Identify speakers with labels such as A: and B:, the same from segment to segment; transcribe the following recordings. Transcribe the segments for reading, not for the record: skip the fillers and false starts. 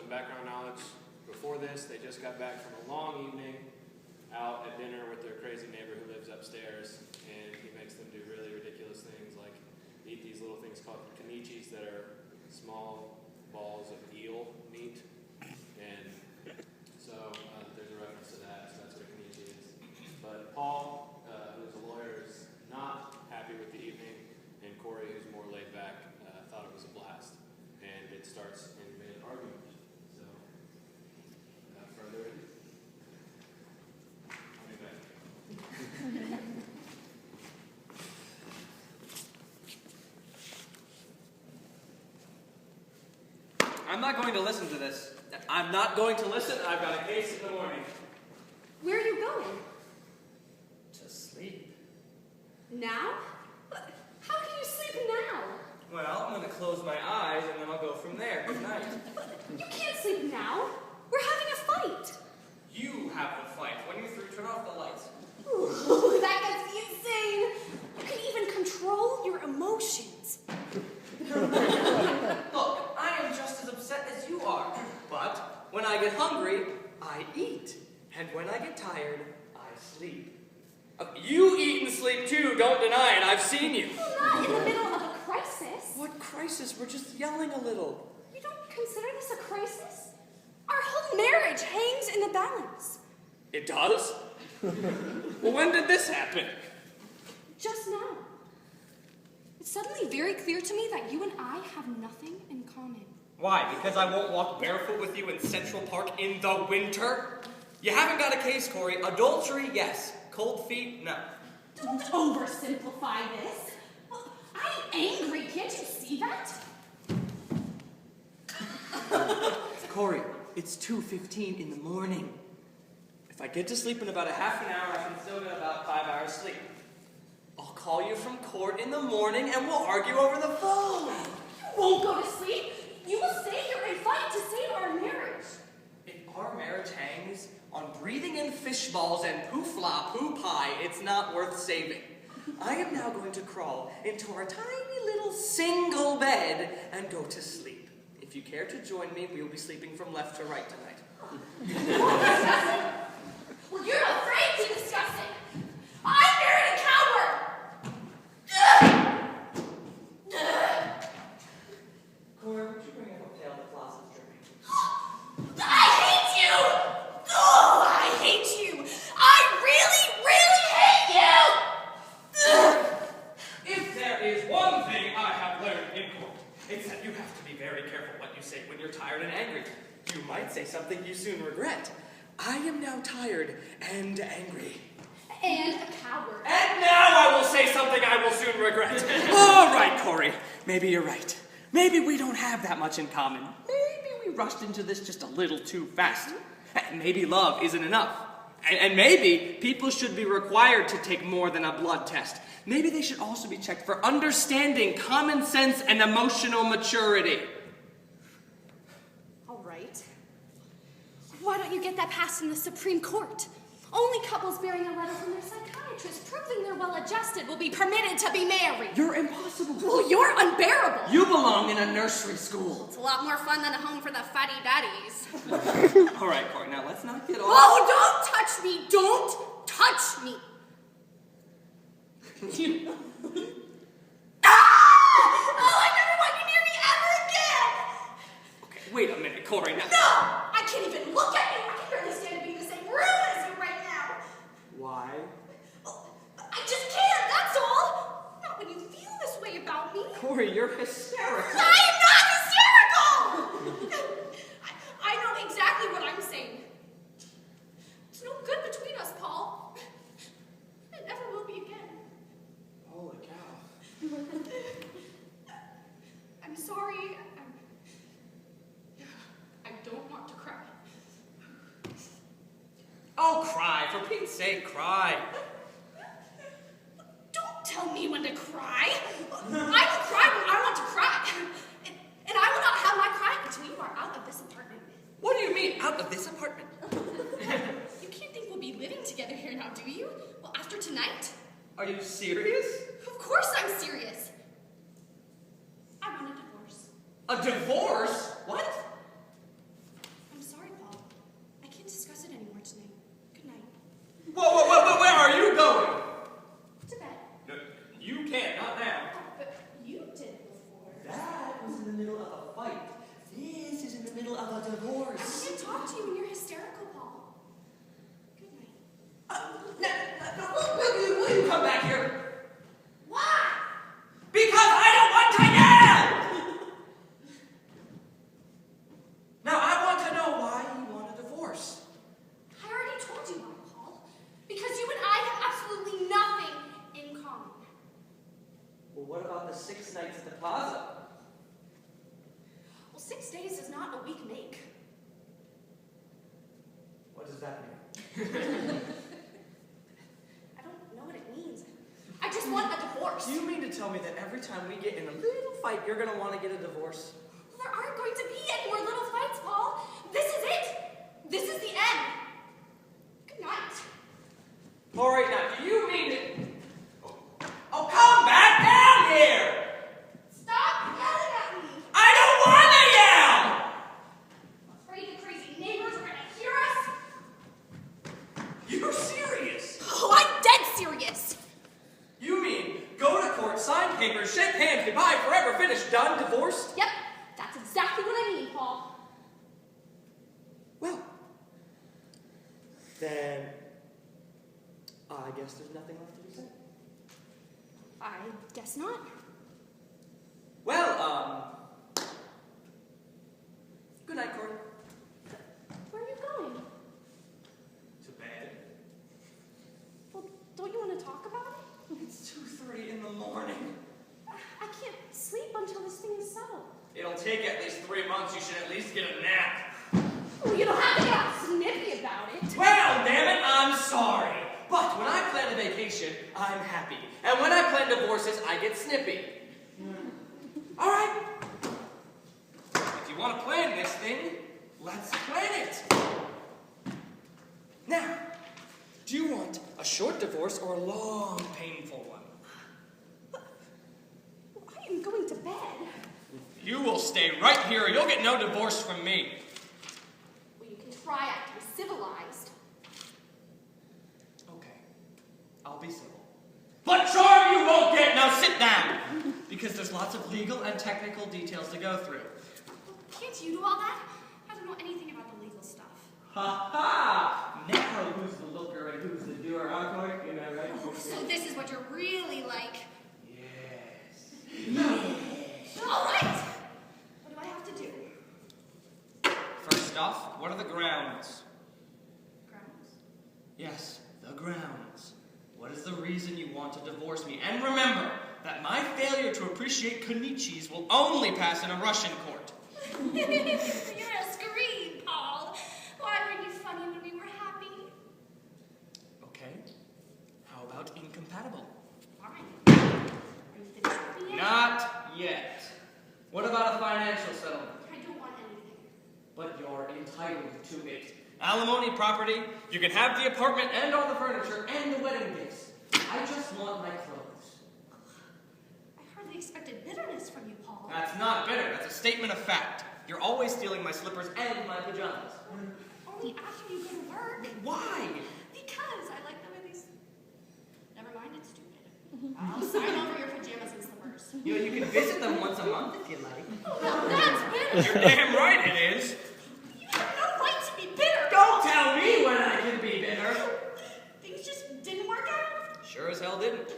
A: some background knowledge. Before this, they just got back from a long evening out at dinner with their crazy neighbor who lives upstairs, and he makes them do really ridiculous things like eat these little things called kanichis that are small balls of eel meat. And so there's a reference to that, so that's what a kanichi is. But Paul, who's a lawyer, is not happy with the evening, and Corie, who's more laid back, thought it was a blast. And it starts in mid-argument. So, without further ado, I'll be back.
B: I'm not going to listen to this. I'm not going to listen. I've got a case in the morning.
C: Where are you going?
B: To sleep.
C: Now? How can you sleep now?
B: Well, I'm going to close my eyes and then I'll go from there. Good night.
C: You can't sleep now. We're having a fight.
B: You have the fight. When you're through, turn off the lights.
C: Ooh, that gets me insane. You can even control your emotions.
B: Look, I am just as upset as you are. But when I get hungry, I eat. And when I get tired, I sleep. You eat and sleep too, don't deny it. I've seen you.
C: Well, not in the middle of a crisis.
B: What crisis? We're just yelling a little.
C: You don't consider this a crisis? Our whole marriage hangs in the balance.
B: It does? Well, when did this happen?
C: Just now. It's suddenly very clear to me that you and I have nothing in common.
B: Why? Because I won't walk barefoot with you in Central Park in the winter? You haven't got a case, Corie. Adultery, yes. Cold feet, no.
C: Don't oversimplify this. I'm angry. Can't you see that?
B: Corie, it's 2:15 in the morning. If I get to sleep in about a half an hour, I can still get about 5 hours sleep. I'll call you from court in the morning and we'll argue over the phone.
C: You won't go to sleep. You will stay here and fight to save our marriage.
B: If our marriage hangs on breathing in fish balls and poofla poo pie, it's not worth saving. I am now going to crawl into our tiny little single bed and go to sleep. If you care to join me, we will be sleeping from left to right tonight.
C: Well, you're afraid to discuss it. I married a coward.
B: Corie, would you bring up a pail that Floss's drinking?
C: I hate you! Oh, I hate you! I really, really hate you!
B: If there is one thing I have learned in court, it's that you have to be very careful what you say when you're tired and angry. You might say something you soon regret. I am now tired and angry.
C: And a coward.
B: And now I will say something I will soon regret. All right, Corie. Maybe you're right. Maybe we don't have that much in common. Maybe we rushed into this just a little too fast. Maybe love isn't enough. And maybe people should be required to take more than a blood test. Maybe they should also be checked for understanding, common sense, and emotional maturity.
C: All right. Why don't you get that passed in the Supreme Court? Only couples bearing a letter from their psychiatrist proving they're well-adjusted will be permitted to be married.
B: You're impossible.
C: Well, you're unbearable.
B: You belong in a nursery school.
C: It's a lot more fun than a home for the fatty daddies.
B: All right, Corie, now let's not get all...
C: Oh, don't touch me! Don't touch me! Oh, I never want you near me ever again!
B: Okay, wait a minute, Corie, now...
C: No! I can't even look at you! I can barely stand to be in the same room as you right now!
B: Why?
C: Oh, I just can't, that's all! Not when you feel this way about me.
B: Corie, you're hysterical.
C: I am not hysterical! I know exactly what I'm saying. There's no good between us, Paul. It never will be again.
B: Holy cow.
C: I'm sorry. I don't want to cry.
B: Oh, cry. For Pete's sake, cry.
C: Don't tell me when to cry. I will cry when I want to cry. And I will not have my cry until you are out of this apartment.
B: What do you mean, out of this apartment?
C: You can't think we'll be living together here now, do you? Well, after tonight?
B: Are you serious?
C: Of course I'm serious. I want a divorce.
B: A divorce? What? a divorce.
C: I can't talk to you when you're hysterical, Paul. Good night.
B: Will you come back here?
C: Why?
B: Because I don't want to yell! Now, I want to know why you want a divorce.
C: I already told you why, Paul. Because you and I have absolutely nothing in common.
B: Well, what about the 6 nights at the plaza?
C: Well, 6 days does not a week make.
B: What does that mean?
C: I don't know what it means. I just want a divorce.
B: Do you mean to tell me that every time we get in a little fight, you're going to want to get a divorce?
C: Well, there aren't going to be any more little fights, Paul. This is it. This is the end. Good night.
B: Corie, now, do you mean it? Oh, come back down here!
C: Stop yelling at me.
B: I don't want to yell!
C: I'm afraid the crazy neighbors are going to hear us.
B: You're serious?
C: Oh, I'm dead serious.
B: You mean go to court, sign papers, shake hands, goodbye, forever, finished, done, divorced?
C: Yep, that's exactly what I mean, Paul.
B: Well, then I guess there's nothing left to be said.
C: I guess not.
B: Well, good night, Corie.
C: Where are you going?
B: To bed.
C: Well, don't you want to talk about it?
B: It's 2:30 in the morning.
C: I can't sleep until this thing is settled.
B: It'll take at least 3 months. You should at least get a nap.
C: Well, you don't have to get all snippy about it.
B: Well, damn it, I'm sorry. But when I plan a vacation, I'm happy. And when I plan divorces, I get snippy. All right. If you want to plan this thing, let's plan it. Now, do you want a short divorce or a long, painful one?
C: I am going to bed.
B: You will stay right here or you'll get no divorce from me.
C: Well, you can try acting civilized.
B: Okay, I'll be civil. But charm you won't get, now sit down! Because there's lots of legal and technical details to go through.
C: Can't you do all that? I don't know anything about the legal stuff.
B: Ha ha! Now who's the looker and who's the doer, huh, Corie? You know, right?
C: Oh, so this is what you're really like.
B: Yes.
C: All right. What do I have to do?
B: First off, what are the grounds?
C: Grounds?
B: Yes, the grounds. What is the reason you want to divorce me? And remember that my failure to appreciate konichis will only pass in a Russian court.
C: You're a scream, Paul. Why were you funny when we were happy?
B: Okay. How about incompatible?
C: Fine. Are you finished with me yet?
B: Not yet. What about a financial settlement?
C: I don't want anything.
B: But you're entitled to it. Alimony property, you can have the apartment and all the furniture and the wedding gifts. I just want my clothes.
C: I hardly expected bitterness from you, Paul.
B: That's not bitter, that's a statement of fact. You're always stealing my slippers and my pajamas.
C: Only after you go to work.
B: Why?
C: Because I like the way these... Never mind, it's stupid. I'll sign over your pajamas and slippers.
B: You know, you can visit them once a month if you like.
C: Oh, now that's bitter.
B: You're damn right it is.
C: You have no right to be bitter.
B: Don't tell me when I can be bitter.
C: Things just didn't work out.
B: Sure as hell didn't.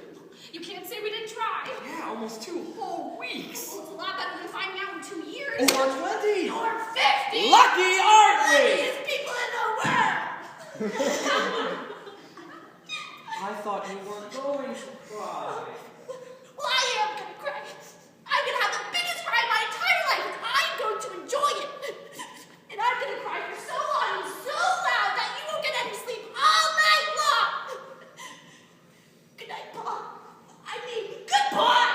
C: You can't say we didn't try.
B: Yeah, almost 2 whole weeks.
C: Well, it's a lot better than finding out in 2 years.
B: Or 20.
C: Or 50.
B: Lucky, aren't we?
C: Luckiest people in the world.
B: I thought you weren't going to cry.
C: Well, I am going to cry. I'm going to have the biggest cry in my entire life, and I'm going to enjoy it. And I'm going to cry for so long and so loud that you won't get any sleep all night long. Good night, Paul. I mean, goodbye.